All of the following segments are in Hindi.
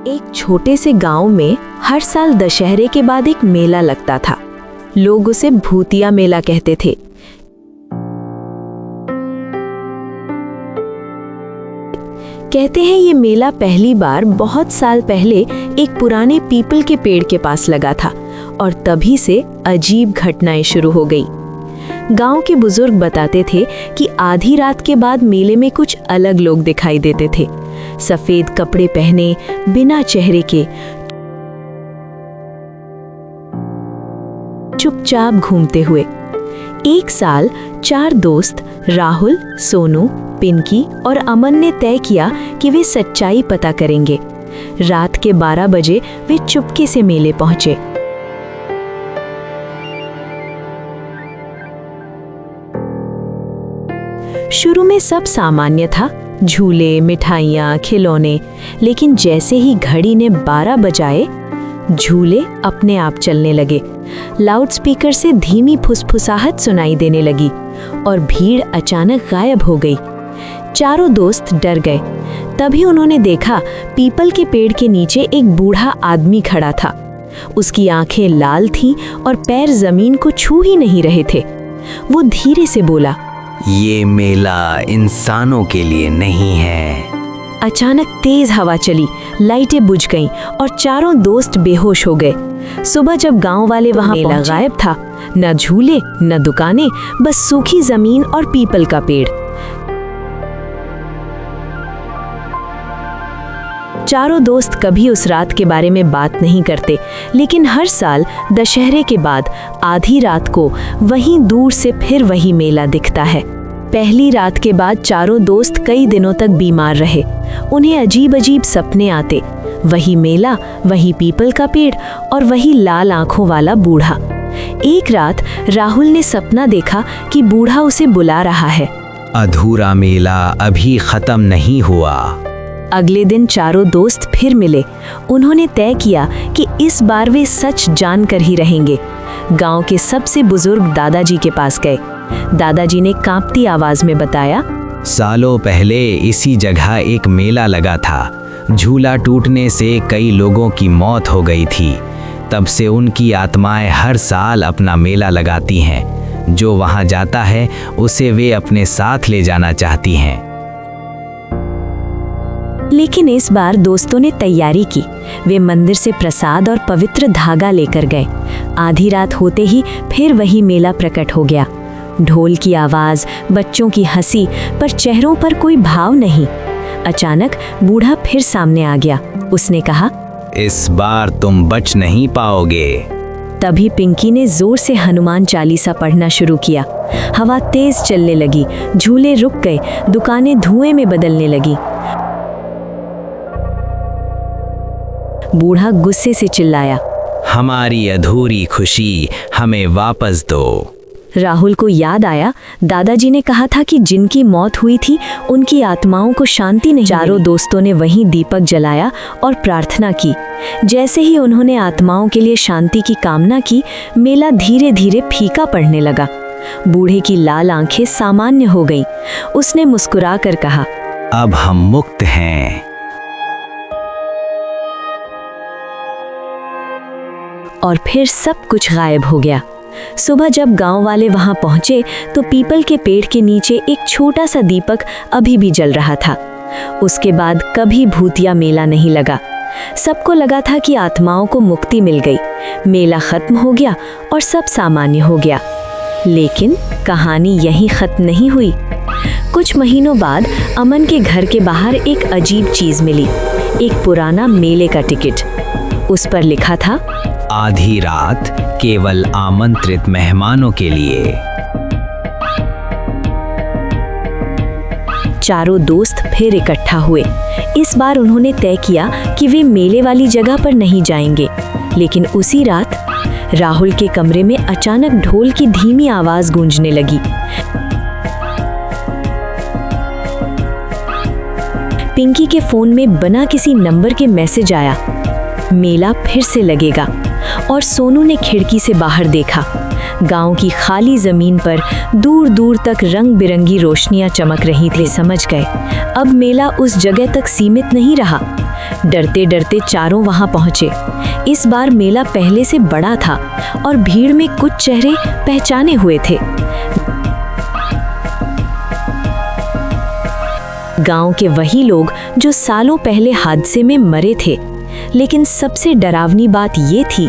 एक छोटे से गांव में हर साल दशहरे के बाद एक मेला लगता था। लोग उसे भूतिया मेला कहते थे। कहते हैं ये मेला पहली बार बहुत साल पहले एक पुराने पीपल के पेड़ के पास लगा था और तभी से अजीब घटनाएं शुरू हो गई। गांव के बुजुर्ग बताते थे कि आधी रात के बाद मेले में कुछ अलग लोग दिखाई देते थे, सफेद कपड़े पहने, बिना चेहरे के, चुपचाप घूमते हुए। एक साल 4 दोस्त राहुल, सोनू, पिंकी और अमन ने तय किया कि वे सच्चाई पता करेंगे। रात के 12 बजे वे चुपके से मेले पहुंचे। शुरू में सब सामान्य था, झूले, मिठाइयाँ, खिलौने, लेकिन जैसे ही घड़ी ने 12 बजाए, झूले अपने आप चलने लगे। लाउडस्पीकर से धीमी फुसफुसाहट सुनाई देने लगी और भीड़ अचानक गायब हो गई। चारों दोस्त डर गए। तभी उन्होंने देखा पीपल के पेड़ के नीचे एक बूढ़ा आदमी खड़ा था। उसकी आंखें लाल थीं और पैर जमीन को छू ही नहीं रहे थे। वो धीरे से बोला, ये मेला इंसानों के लिए नहीं है। अचानक तेज हवा चली, लाइटें बुझ गईं और चारों दोस्त बेहोश हो गए। सुबह जब गांव वाले वहां मेला गायब था, न झूले न दुकानें, बस सूखी जमीन और पीपल का पेड़। चारों दोस्त कभी उस रात के बारे में बात नहीं करते, लेकिन हर साल दशहरे के बाद आधी रात को वहीं दूर से फिर वही मेला दिखता है। पहली रात के बाद चारों दोस्त कई दिनों तक बीमार रहे। उन्हें अजीब अजीब सपने आते, वही मेला, वही पीपल का पेड़ और वही लाल आंखों वाला बूढ़ा। एक रात राहुल ने सपना देखा कि बूढ़ा उसे बुला रहा है। अधूरा मेला अभी खत्म नहीं हुआ। अगले दिन चारों दोस्त फिर मिले। उन्होंने तय किया कि इस बार वे सच जानकर ही रहेंगे। गांव के सबसे बुजुर्ग दादाजी के पास गए। दादाजी ने कांपती आवाज में बताया, सालों पहले इसी जगह एक मेला लगा था। झूला टूटने से कई लोगों की मौत हो गई थी। तब से उनकी आत्माएं हर साल अपना मेला लगाती हैं। जो वहां जाता है उसे वे अपने साथ ले जाना चाहती हैं। लेकिन इस बार दोस्तों ने तैयारी की। वे मंदिर से प्रसाद और पवित्र धागा लेकर गए। आधी रात होते ही फिर वही मेला प्रकट हो गया। ढोल की आवाज, बच्चों की हंसी, पर चेहरों पर कोई भाव नहीं। अचानक बूढ़ा फिर सामने आ गया। उसने कहा, इस बार तुम बच नहीं पाओगे। तभी पिंकी ने जोर से हनुमान चालीसा पढ़ना शुरू किया। हवा तेज चलने लगी, झूले रुक गए, दुकानें धुएं में बदलने लगी। बूढ़ा गुस्से से चिल्लाया, हमारी अधूरी खुशी हमें वापस दो। राहुल को याद आया, दादाजी ने कहा था कि जिनकी मौत हुई थी उनकी आत्माओं को शांति नहीं। चारों दोस्तों ने वहीं दीपक जलाया और प्रार्थना की। जैसे ही उन्होंने आत्माओं के लिए शांति की कामना की, मेला धीरे धीरे फीका पड़ने लगा। बूढ़े की लाल आंखें सामान्य हो गईं। उसने मुस्कुराकर कहा, अब हम मुक्त हैं। और फिर सब कुछ गायब हो गया। सुबह जब गांव वाले वहां पहुंचे तो पीपल के पेड़ के नीचे एक छोटा सा दीपक अभी भी जल रहा था। उसके बाद कभी भूतिया मेला नहीं लगा। सबको लगा था कि आत्माओं को मुक्ति मिल गई, मेला खत्म हो गया और सब सामान्य हो गया। लेकिन कहानी यहीं खत्म नहीं हुई। कुछ महीनों बाद अमन के घर के बाहर एक अजीब चीज मिली, एक पुराना मेले का टिकट। उस पर लिखा था, आधी रात केवल आमंत्रित मेहमानों के लिए। चारों दोस्त फिर इकट्ठा हुए। इस बार उन्होंने तय किया कि वे मेले वाली जगह पर नहीं जाएंगे। लेकिन उसी रात राहुल के कमरे में अचानक ढोल की धीमी आवाज गूंजने लगी। पिंकी के फोन में बिना किसी नंबर के मैसेज आया, मेला फिर से लगेगा। और सोनू ने खिड़की से बाहर देखा। गांव की खाली जमीन पर दूर दूर तक रंग बिरंगी रोशनियां चमक रही थी। समझ गए अब मेला उस जगह तक सीमित नहीं रहा। डरते डरते चारों वहां पहुंचे। इस बार मेला पहले से बड़ा था और भीड़ में कुछ चेहरे पहचाने हुए थे। गांव के वही लोग जो सालों पहले हादसे में मरे थे। लेकिन सबसे डरावनी बात ये थी,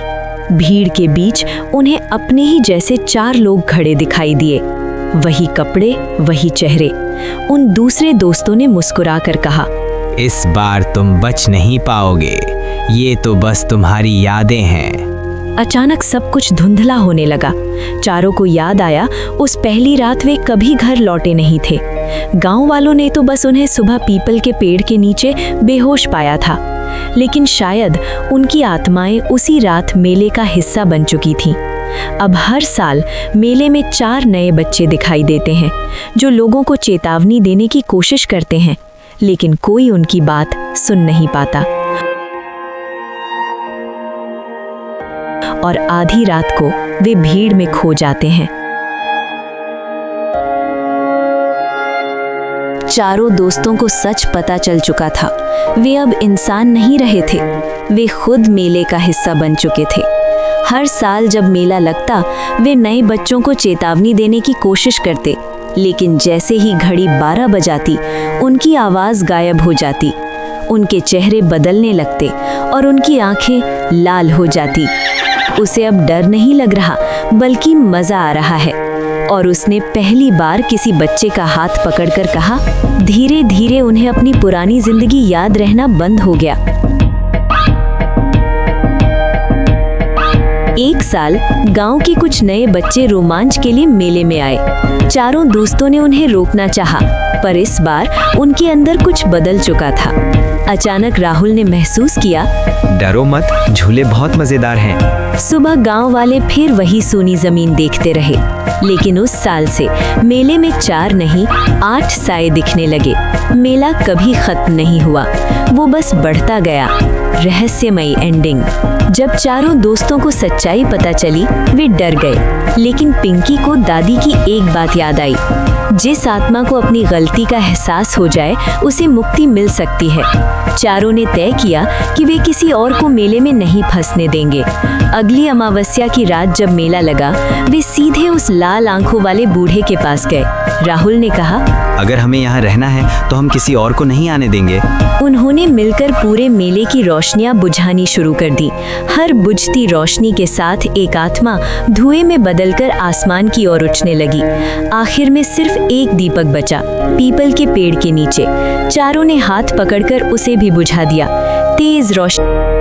भीड़ के बीच उन्हें अपने ही जैसे 4 लोग खड़े दिखाई दिए। वही कपड़े, वही चेहरे। उन दूसरे दोस्तों ने मुस्कुराकर कहा, इस बार तुम बच नहीं पाओगे, ये तो बस तुम्हारी यादें हैं। अचानक सब कुछ धुंधला होने लगा। चारों को याद आया उस पहली रात वे कभी घर लौटे नहीं थे। गांव वालों ने तो बस उन्हें सुबह पीपल के पेड़ के नीचे बेहोश पाया था, लेकिन शायद उनकी आत्माएं उसी रात मेले का हिस्सा बन चुकी थीं। अब हर साल मेले में 4 नए बच्चे दिखाई देते हैं जो लोगों को चेतावनी देने की कोशिश करते हैं, लेकिन कोई उनकी बात सुन नहीं पाता। और आधी रात को वे भीड़ में खो जाते हैं। चारों दोस्तों को सच पता चल चुका था। वे अब इंसान नहीं रहे थे, वे खुद मेले का हिस्सा बन चुके थे। हर साल जब मेला लगता, वे नए बच्चों को चेतावनी देने की कोशिश करते, लेकिन जैसे ही घड़ी 12 बजाती, उनकी आवाज़ गायब हो जाती। उनके चेहरे बदलने लगते और उनकी आंखें लाल हो जाती। उसे अब डर नहीं लग रहा, बल्कि मज़ा आ रहा है। और उसने पहली बार किसी बच्चे का हाथ पकड़कर कहा, धीरे धीरे उन्हें अपनी पुरानी जिंदगी याद रहना बंद हो गया। एक साल गांव के कुछ नए बच्चे रोमांच के लिए मेले में आए। चारों दोस्तों ने उन्हें रोकना चाहा, पर इस बार उनके अंदर कुछ बदल चुका था। अचानक राहुल ने महसूस किया, डरो मत, झूले बहुत मजेदार हैं। सुबह गांव वाले फिर वही सूनी जमीन देखते रहे, लेकिन उस साल से मेले में 4 नहीं 8 साए दिखने लगे। मेला कभी खत्म नहीं हुआ, वो बस बढ़ता गया। रहस्यमयी एंडिंग। जब चारों दोस्तों को सच्चाई पता चली, वे डर गए, लेकिन पिंकी को दादी की एक बात याद आई, जिस आत्मा को अपनी गलती का एहसास हो जाए उसे मुक्ति मिल सकती है। चारों ने तय किया कि वे किसी और को मेले में नहीं फंसने देंगे। अगली अमावस्या की रात जब मेला लगा, वे सीधे उस लाल आंखों वाले बूढ़े के पास गए। राहुल ने कहा, अगर हमें यहाँ रहना है तो हम किसी और को नहीं आने देंगे। उन्होंने मिलकर पूरे मेले की रोशनियां बुझानी शुरू कर दी। हर बुझती रोशनी के साथ एक आत्मा धुएं में बदलकर आसमान की ओर उठने लगी। आखिर में सिर्फ एक दीपक बचा, पीपल के पेड़ के नीचे। चारों ने हाथ पकड़कर उसे भी बुझा दिया। तेज रोशनी